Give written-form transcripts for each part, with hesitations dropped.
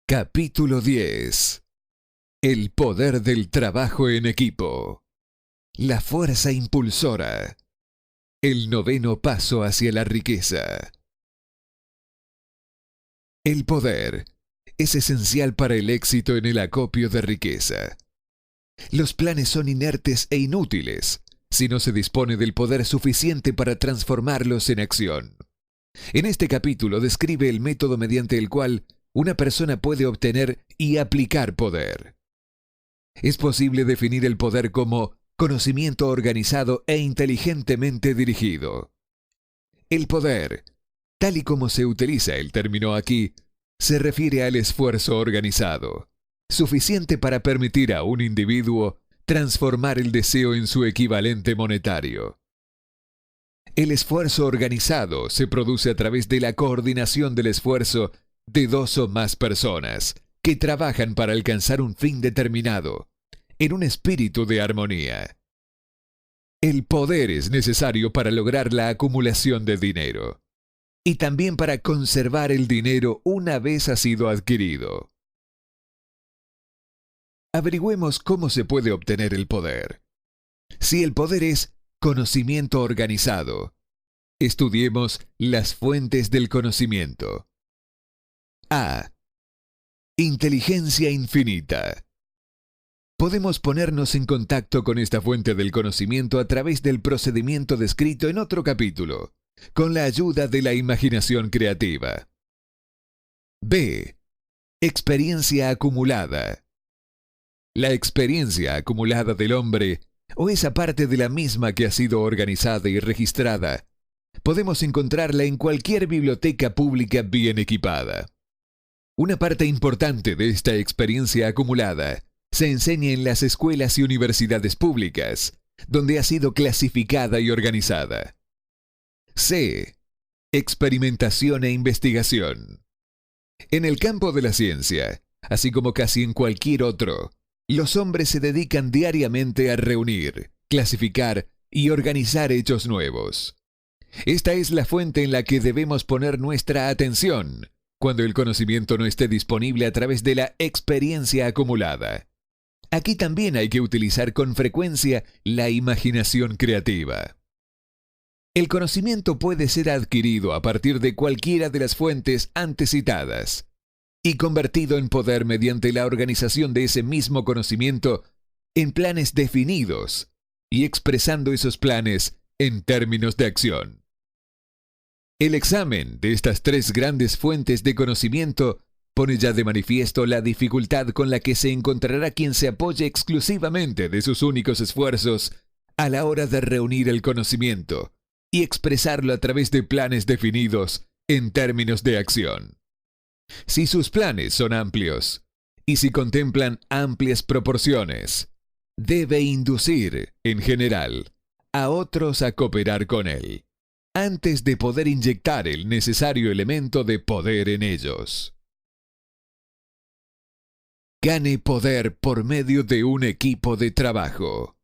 Capítulo 10. El poder del trabajo en equipo. La fuerza impulsora. El noveno paso hacia la riqueza. El poder es esencial para el éxito en el acopio de riqueza. Los planes son inertes e inútiles si no se dispone del poder suficiente para transformarlos en acción. En este capítulo describe el método mediante el cual una persona puede obtener y aplicar poder. Es posible definir el poder como conocimiento organizado e inteligentemente dirigido. El poder, tal y como se utiliza el término aquí, se refiere al esfuerzo organizado, suficiente para permitir a un individuo transformar el deseo en su equivalente monetario. El esfuerzo organizado se produce a través de la coordinación del esfuerzo de dos o más personas que trabajan para alcanzar un fin determinado, en un espíritu de armonía. El poder es necesario para lograr la acumulación de dinero, y también para conservar el dinero una vez ha sido adquirido. Averigüemos cómo se puede obtener el poder. Si el poder es conocimiento organizado, estudiemos las fuentes del conocimiento. A. Inteligencia infinita. Podemos ponernos en contacto con esta fuente del conocimiento a través del procedimiento descrito en otro capítulo, con la ayuda de la imaginación creativa. B. Experiencia acumulada. La experiencia acumulada del hombre, o esa parte de la misma que ha sido organizada y registrada, podemos encontrarla en cualquier biblioteca pública bien equipada. Una parte importante de esta experiencia acumulada se enseña en las escuelas y universidades públicas, donde ha sido clasificada y organizada. C. Experimentación e investigación. En el campo de la ciencia, así como casi en cualquier otro, los hombres se dedican diariamente a reunir, clasificar y organizar hechos nuevos. Esta es la fuente en la que debemos poner nuestra atención cuando el conocimiento no esté disponible a través de la experiencia acumulada. Aquí también hay que utilizar con frecuencia la imaginación creativa. El conocimiento puede ser adquirido a partir de cualquiera de las fuentes antes citadas y convertido en poder mediante la organización de ese mismo conocimiento en planes definidos y expresando esos planes en términos de acción. El examen de estas tres grandes fuentes de conocimiento pone ya de manifiesto la dificultad con la que se encontrará quien se apoye exclusivamente de sus únicos esfuerzos a la hora de reunir el conocimiento y expresarlo a través de planes definidos en términos de acción. Si sus planes son amplios y si contemplan amplias proporciones, debe inducir, en general, a otros a cooperar con él, antes de poder inyectar el necesario elemento de poder en ellos. Gane poder por medio de un equipo de trabajo.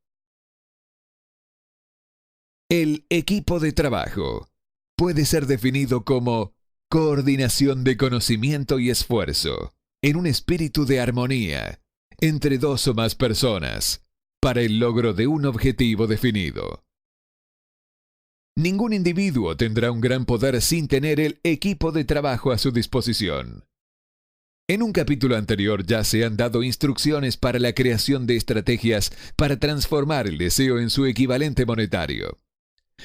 El equipo de trabajo puede ser definido como coordinación de conocimiento y esfuerzo, en un espíritu de armonía, entre dos o más personas, para el logro de un objetivo definido. Ningún individuo tendrá un gran poder sin tener el equipo de trabajo a su disposición. En un capítulo anterior ya se han dado instrucciones para la creación de estrategias para transformar el deseo en su equivalente monetario.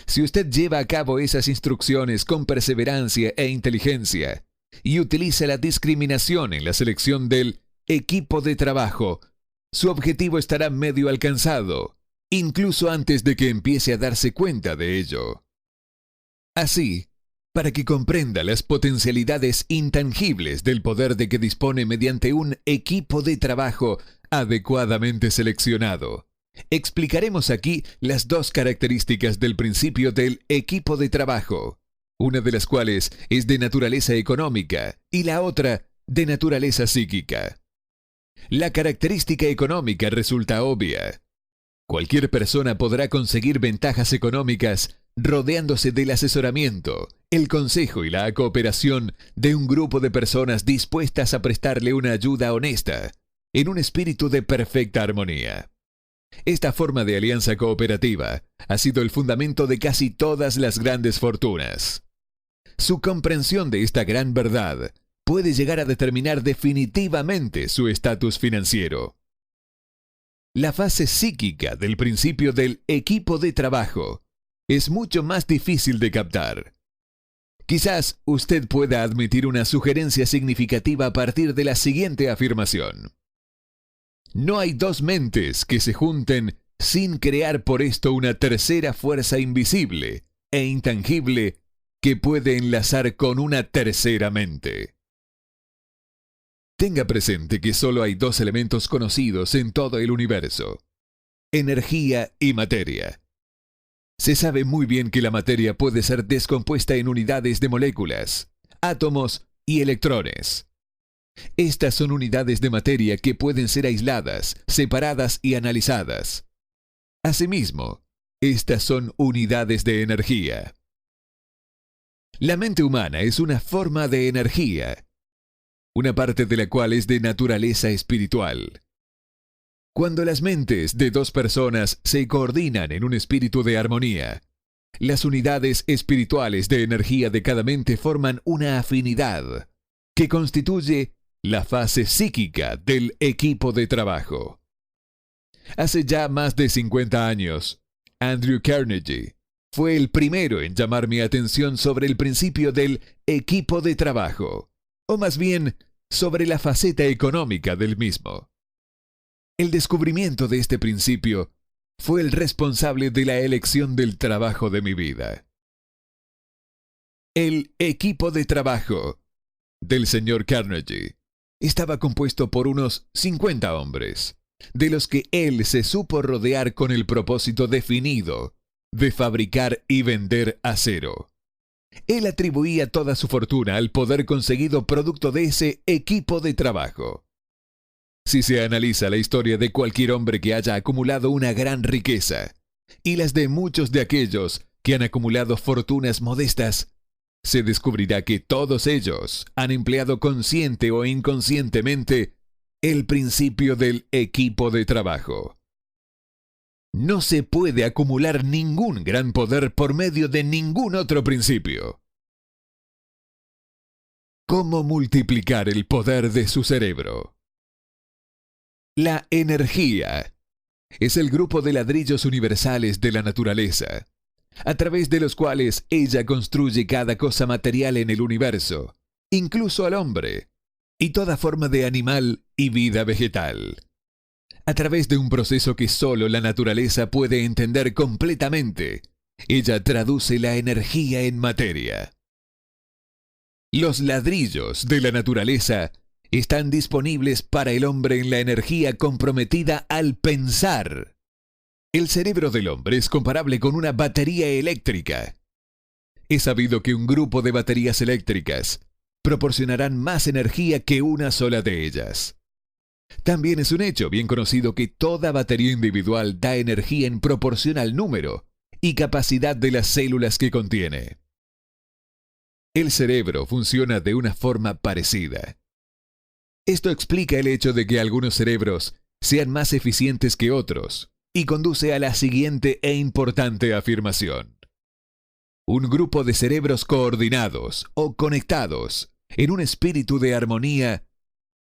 Si usted lleva a cabo esas instrucciones con perseverancia e inteligencia y utiliza la discriminación en la selección del equipo de trabajo, su objetivo estará medio alcanzado, incluso antes de que empiece a darse cuenta de ello. Así, para que comprenda las potencialidades intangibles del poder de que dispone mediante un equipo de trabajo adecuadamente seleccionado, explicaremos aquí las dos características del principio del equipo de trabajo, una de las cuales es de naturaleza económica y la otra de naturaleza psíquica. La característica económica resulta obvia. Cualquier persona podrá conseguir ventajas económicas rodeándose del asesoramiento, el consejo y la cooperación de un grupo de personas dispuestas a prestarle una ayuda honesta, en un espíritu de perfecta armonía. Esta forma de alianza cooperativa ha sido el fundamento de casi todas las grandes fortunas. Su comprensión de esta gran verdad puede llegar a determinar definitivamente su estatus financiero. La fase psíquica del principio del equipo de trabajo es mucho más difícil de captar. Quizás usted pueda admitir una sugerencia significativa a partir de la siguiente afirmación. No hay dos mentes que se junten sin crear por esto una tercera fuerza invisible e intangible que puede enlazar con una tercera mente. Tenga presente que solo hay dos elementos conocidos en todo el universo: energía y materia. Se sabe muy bien que la materia puede ser descompuesta en unidades de moléculas, átomos y electrones. Estas son unidades de materia que pueden ser aisladas, separadas y analizadas. Asimismo, estas son unidades de energía. La mente humana es una forma de energía, una parte de la cual es de naturaleza espiritual. Cuando las mentes de dos personas se coordinan en un espíritu de armonía, las unidades espirituales de energía de cada mente forman una afinidad que constituye la fase psíquica del equipo de trabajo. Hace ya más de 50 años, Andrew Carnegie fue el primero en llamar mi atención sobre el principio del equipo de trabajo, o más bien sobre la faceta económica del mismo. El descubrimiento de este principio fue el responsable de la elección del trabajo de mi vida. El equipo de trabajo del señor Carnegie estaba compuesto por unos 50 hombres, de los que él se supo rodear con el propósito definido de fabricar y vender acero. Él atribuía toda su fortuna al poder conseguido producto de ese equipo de trabajo. Si se analiza la historia de cualquier hombre que haya acumulado una gran riqueza, y las de muchos de aquellos que han acumulado fortunas modestas, se descubrirá que todos ellos han empleado consciente o inconscientemente el principio del equipo de trabajo. No se puede acumular ningún gran poder por medio de ningún otro principio. ¿Cómo multiplicar el poder de su cerebro? La energía es el grupo de ladrillos universales de la naturaleza, a través de los cuales ella construye cada cosa material en el universo, incluso al hombre, y toda forma de animal y vida vegetal. A través de un proceso que solo la naturaleza puede entender completamente, ella traduce la energía en materia. Los ladrillos de la naturaleza están disponibles para el hombre en la energía comprometida al pensar. El cerebro del hombre es comparable con una batería eléctrica. Es sabido que un grupo de baterías eléctricas proporcionarán más energía que una sola de ellas. También es un hecho bien conocido que toda batería individual da energía en proporción al número y capacidad de las células que contiene. El cerebro funciona de una forma parecida. Esto explica el hecho de que algunos cerebros sean más eficientes que otros y conduce a la siguiente e importante afirmación. Un grupo de cerebros coordinados o conectados en un espíritu de armonía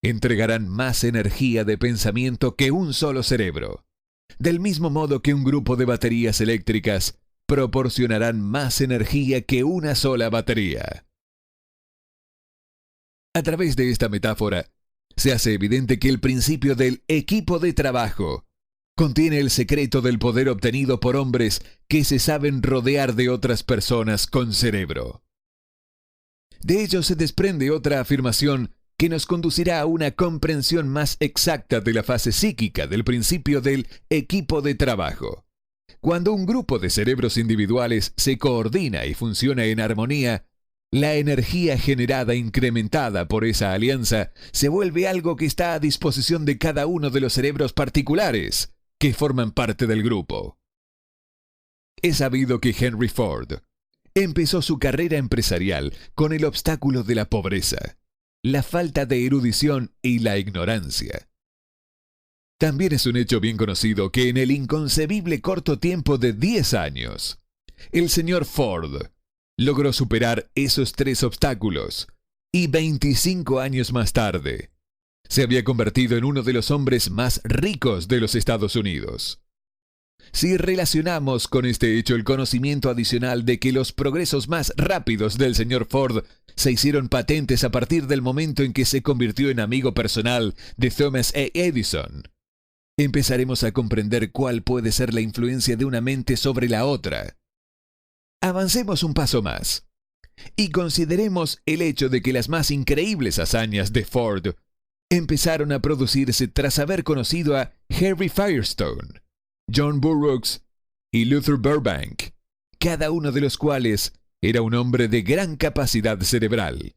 entregarán más energía de pensamiento que un solo cerebro, del mismo modo que un grupo de baterías eléctricas proporcionarán más energía que una sola batería. A través de esta metáfora, se hace evidente que el principio del equipo de trabajo contiene el secreto del poder obtenido por hombres que se saben rodear de otras personas con cerebro. De ello se desprende otra afirmación que nos conducirá a una comprensión más exacta de la fase psíquica del principio del equipo de trabajo. Cuando un grupo de cerebros individuales se coordina y funciona en armonía, la energía generada incrementada por esa alianza se vuelve algo que está a disposición de cada uno de los cerebros particulares que forman parte del grupo. Es sabido que Henry Ford empezó su carrera empresarial con el obstáculo de la pobreza, la falta de erudición y la ignorancia. También es un hecho bien conocido que en el inconcebible corto tiempo de 10 años, el señor Ford logró superar esos 3 obstáculos y 25 años más tarde se había convertido en uno de los hombres más ricos de los Estados Unidos. Si relacionamos con este hecho el conocimiento adicional de que los progresos más rápidos del señor Ford se hicieron patentes a partir del momento en que se convirtió en amigo personal de Thomas A. Edison, empezaremos a comprender cuál puede ser la influencia de una mente sobre la otra. Avancemos un paso más y consideremos el hecho de que las más increíbles hazañas de Ford empezaron a producirse tras haber conocido a Harry Firestone, John Burroughs y Luther Burbank, cada uno de los cuales era un hombre de gran capacidad cerebral.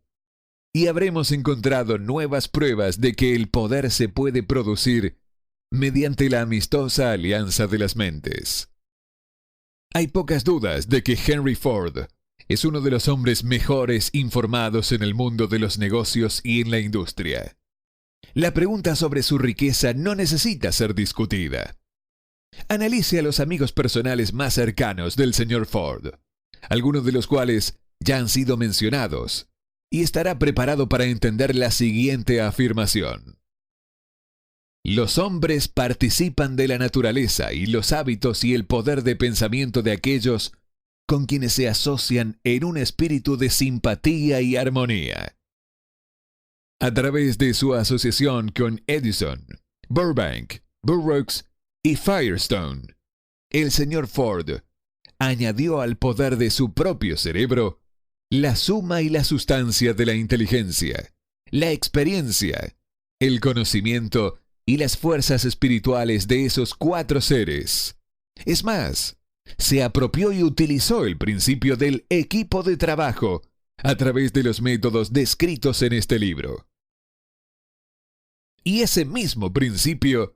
Y habremos encontrado nuevas pruebas de que el poder se puede producir mediante la amistosa alianza de las mentes. Hay pocas dudas de que Henry Ford es uno de los hombres mejores informados en el mundo de los negocios y en la industria. La pregunta sobre su riqueza no necesita ser discutida. Analice a los amigos personales más cercanos del señor Ford, algunos de los cuales ya han sido mencionados, y estará preparado para entender la siguiente afirmación. Los hombres participan de la naturaleza y los hábitos y el poder de pensamiento de aquellos con quienes se asocian en un espíritu de simpatía y armonía. A través de su asociación con Edison, Burbank, Burroughs y Firestone, el señor Ford añadió al poder de su propio cerebro la suma y la sustancia de la inteligencia, la experiencia, el conocimiento y las fuerzas espirituales de esos 4 seres. Es más, se apropió y utilizó el principio del equipo de trabajo a través de los métodos descritos en este libro. Y ese mismo principio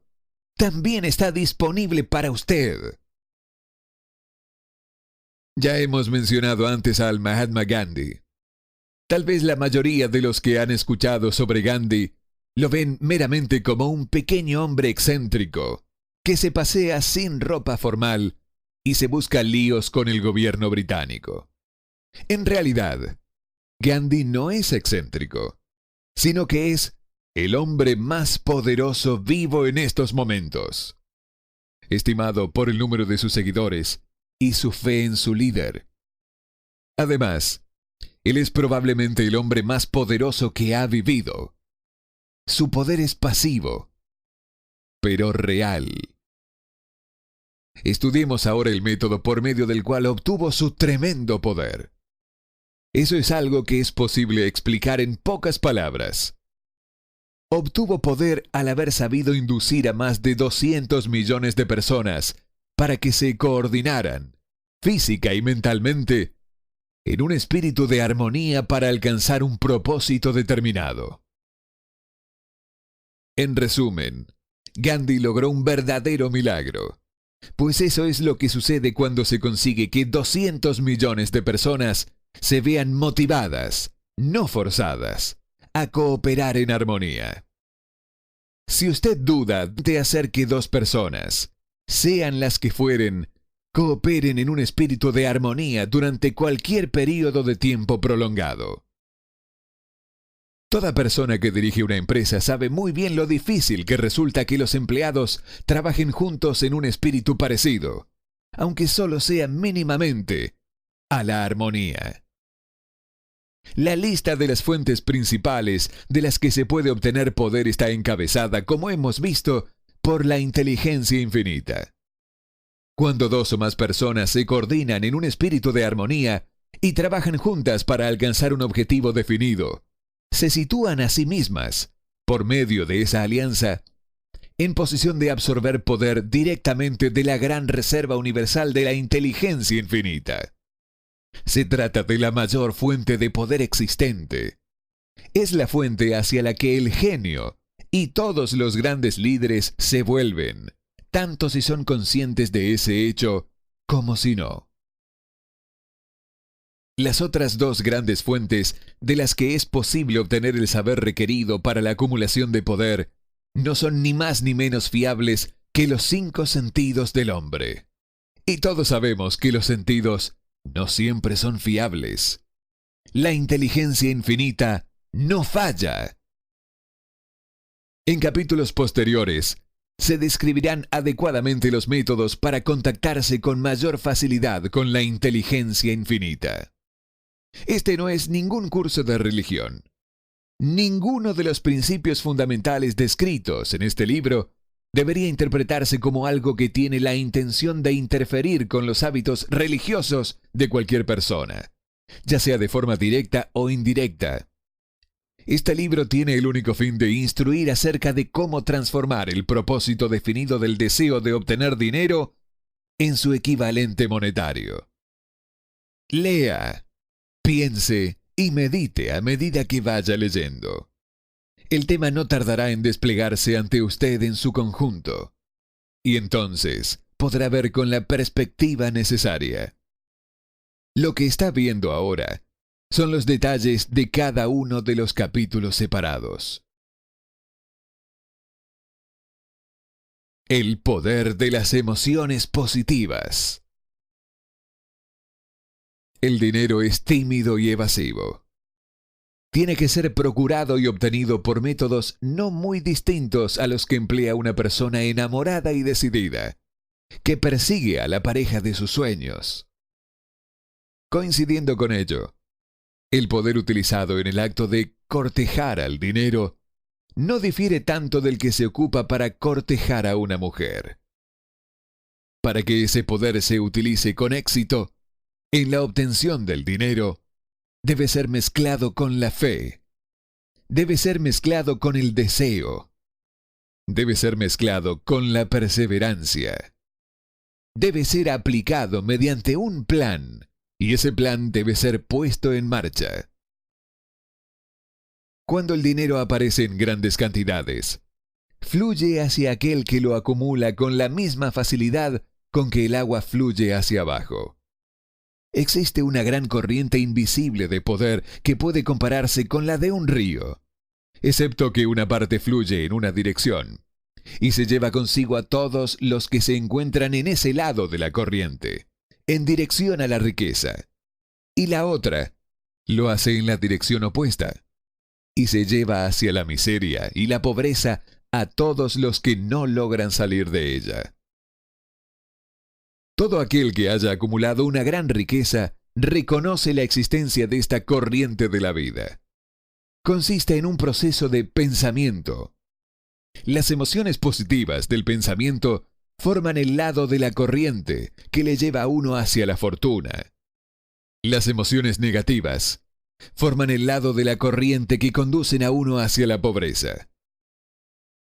también está disponible para usted. Ya hemos mencionado antes al Mahatma Gandhi. Tal vez la mayoría de los que han escuchado sobre Gandhi lo ven meramente como un pequeño hombre excéntrico que se pasea sin ropa formal y se busca líos con el gobierno británico. En realidad, Gandhi no es excéntrico, sino que es el hombre más poderoso vivo en estos momentos, estimado por el número de sus seguidores y su fe en su líder. Además, él es probablemente el hombre más poderoso que ha vivido. Su poder es pasivo, pero real. Estudiemos ahora el método por medio del cual obtuvo su tremendo poder. Eso es algo que es posible explicar en pocas palabras. Obtuvo poder al haber sabido inducir a más de 200 millones de personas para que se coordinaran, física y mentalmente, en un espíritu de armonía para alcanzar un propósito determinado. En resumen, Gandhi logró un verdadero milagro, pues eso es lo que sucede cuando se consigue que 200 millones de personas se vean motivadas, no forzadas, a cooperar en armonía. Si usted duda de hacer que 2 personas, sean las que fueren, cooperen en un espíritu de armonía durante cualquier período de tiempo prolongado. Toda persona que dirige una empresa sabe muy bien lo difícil que resulta que los empleados trabajen juntos en un espíritu parecido, aunque solo sea mínimamente, a la armonía. La lista de las fuentes principales de las que se puede obtener poder está encabezada, como hemos visto, por la inteligencia infinita. Cuando 2 o más personas se coordinan en un espíritu de armonía y trabajan juntas para alcanzar un objetivo definido, se sitúan a sí mismas, por medio de esa alianza, en posición de absorber poder directamente de la gran reserva universal de la inteligencia infinita. Se trata de la mayor fuente de poder existente. Es la fuente hacia la que el genio y todos los grandes líderes se vuelven, tanto si son conscientes de ese hecho como si no. Las otras dos grandes fuentes de las que es posible obtener el saber requerido para la acumulación de poder no son ni más ni menos fiables que los 5 sentidos del hombre. Y todos sabemos que los sentidos no siempre son fiables. La inteligencia infinita no falla. En capítulos posteriores, se describirán adecuadamente los métodos para contactarse con mayor facilidad con la inteligencia infinita. Este no es ningún curso de religión. Ninguno de los principios fundamentales descritos en este libro debería interpretarse como algo que tiene la intención de interferir con los hábitos religiosos de cualquier persona, ya sea de forma directa o indirecta. Este libro tiene el único fin de instruir acerca de cómo transformar el propósito definido del deseo de obtener dinero en su equivalente monetario. Lea, piense y medite a medida que vaya leyendo. El tema no tardará en desplegarse ante usted en su conjunto, y entonces podrá ver con la perspectiva necesaria. Lo que está viendo ahora son los detalles de cada uno de los capítulos separados. El poder de las emociones positivas. El dinero es tímido y evasivo. Tiene que ser procurado y obtenido por métodos no muy distintos a los que emplea una persona enamorada y decidida, que persigue a la pareja de sus sueños. Coincidiendo con ello, el poder utilizado en el acto de cortejar al dinero no difiere tanto del que se ocupa para cortejar a una mujer. Para que ese poder se utilice con éxito en la obtención del dinero, debe ser mezclado con la fe, debe ser mezclado con el deseo, debe ser mezclado con la perseverancia, debe ser aplicado mediante un plan, y ese plan debe ser puesto en marcha. Cuando el dinero aparece en grandes cantidades, fluye hacia aquel que lo acumula con la misma facilidad con que el agua fluye hacia abajo. Existe una gran corriente invisible de poder que puede compararse con la de un río, excepto que una parte fluye en una dirección y se lleva consigo a todos los que se encuentran en ese lado de la corriente, en dirección a la riqueza, y la otra lo hace en la dirección opuesta, y se lleva hacia la miseria y la pobreza a todos los que no logran salir de ella. Todo aquel que haya acumulado una gran riqueza reconoce la existencia de esta corriente de la vida. Consiste en un proceso de pensamiento. Las emociones positivas del pensamiento forman el lado de la corriente que le lleva a uno hacia la fortuna. Las emociones negativas forman el lado de la corriente que conducen a uno hacia la pobreza.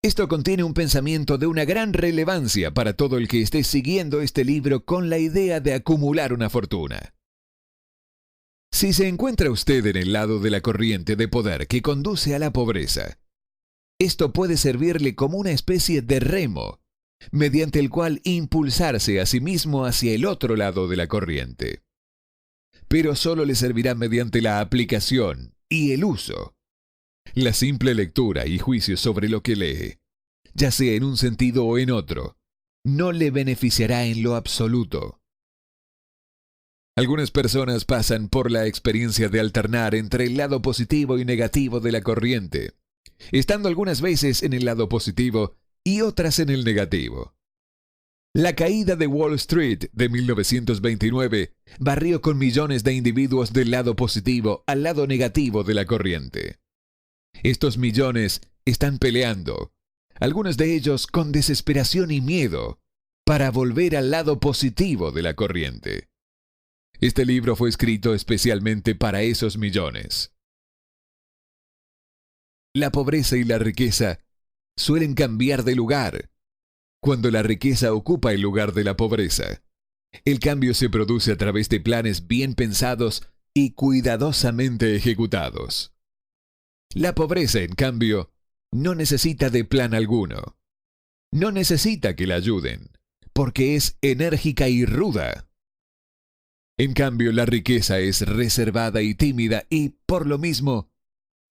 Esto contiene un pensamiento de una gran relevancia para todo el que esté siguiendo este libro con la idea de acumular una fortuna. Si se encuentra usted en el lado de la corriente de poder que conduce a la pobreza, esto puede servirle como una especie de remo, mediante el cual impulsarse a sí mismo hacia el otro lado de la corriente. Pero solo le servirá mediante la aplicación y el uso. La simple lectura y juicio sobre lo que lee, ya sea en un sentido o en otro, no le beneficiará en lo absoluto. Algunas personas pasan por la experiencia de alternar entre el lado positivo y negativo de la corriente, estando algunas veces en el lado positivo y otras en el negativo. La caída de Wall Street de 1929 barrió con millones de individuos del lado positivo al lado negativo de la corriente. Estos millones están peleando, algunos de ellos con desesperación y miedo, para volver al lado positivo de la corriente. Este libro fue escrito especialmente para esos millones. La pobreza y la riqueza suelen cambiar de lugar cuando la riqueza ocupa el lugar de la pobreza. El cambio se produce a través de planes bien pensados y cuidadosamente ejecutados. La pobreza, en cambio, no necesita de plan alguno. No necesita que la ayuden, porque es enérgica y ruda. En cambio, la riqueza es reservada y tímida y, por lo mismo,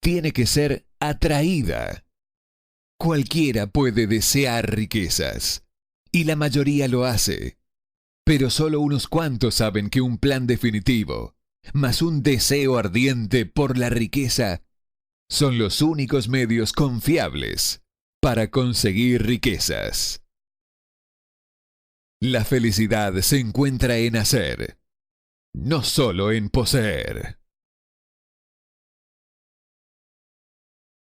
tiene que ser atraída. Cualquiera puede desear riquezas, y la mayoría lo hace, pero solo unos cuantos saben que un plan definitivo, más un deseo ardiente por la riqueza, son los únicos medios confiables para conseguir riquezas. La felicidad se encuentra en hacer, no solo en poseer.